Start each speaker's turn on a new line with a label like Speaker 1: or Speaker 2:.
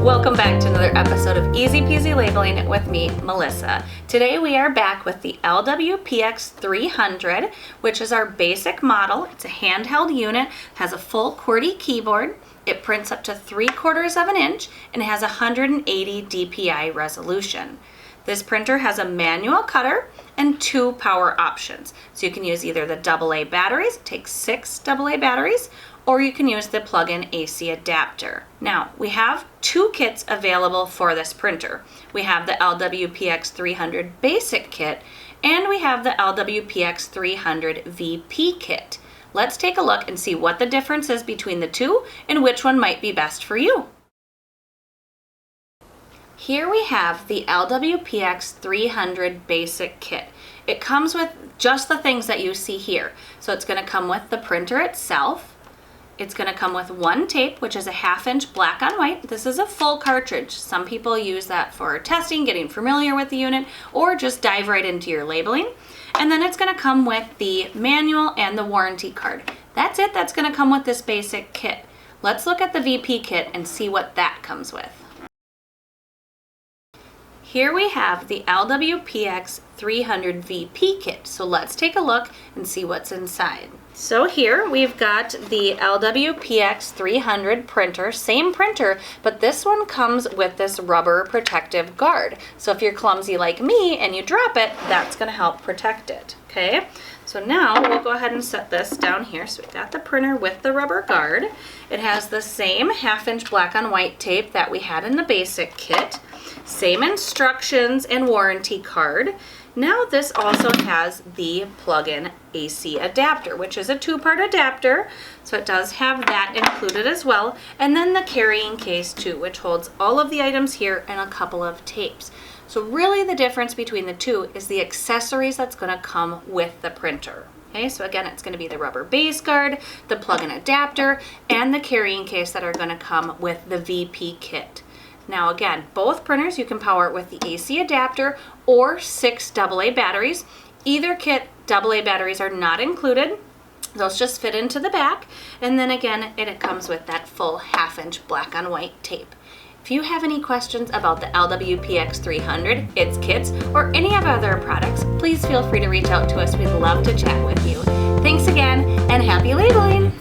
Speaker 1: Welcome back to another episode of Easy Peasy Labeling with me, Melissa. Today we are back with the LW-PX300, which is our basic model. It's a handheld unit, has a full QWERTY keyboard. It prints up to 3/4 of an inch and has 180 dpi resolution. This printer has a manual cutter and 2 power options. So you can use either the AA batteries, it takes 6 AA batteries, or you can use the plug-in AC adapter. Now, we have 2 kits available for this printer. We have the LW-PX300 Basic Kit, and we have the LW-PX300VP Kit. Let's take a look and see what the difference is between the two and which one might be best for you. Here we have the LW-PX300 Basic Kit. It comes with just the things that you see here. So it's going to come with the printer itself. It's going to come with 1 tape, which is a 1/2 inch black on white. This is a full cartridge. Some people use that for testing, getting familiar with the unit, or just dive right into your labeling. And then it's going to come with the manual and the warranty card. That's it. That's going to come with this basic kit. Let's look at the VP kit and see what that comes with. Here we have the LW-PX300VP kit. So let's take a look and see what's inside. So here we've got the LW-PX300 printer, same printer, but this one comes with this rubber protective guard. So if you're clumsy like me and you drop it, that's going to help protect it. Okay, so now we'll go ahead and set this down here. So we've got the printer with the rubber guard. It has the same 1/2 inch black on white tape that we had in the basic kit. Same instructions and warranty card. Now this also has the plug-in AC adapter, which is a 2-part adapter. So it does have that included as well. And then the carrying case too, which holds all of the items here and a couple of tapes. So really the difference between the two is the accessories that's going to come with the printer. Okay, so again, it's going to be the rubber base guard, the plug-in adapter, and the carrying case that are going to come with the VP kit. Now again, both printers you can power it with the AC adapter or 6 AA batteries. Either kit, AA batteries are not included. Those just fit into the back. And then again, it comes with that full 1/2 inch black on white tape. If you have any questions about the LW-PX300, its kits, or any of our other products, please feel free to reach out to us. We'd love to chat with you. Thanks again, and happy labeling!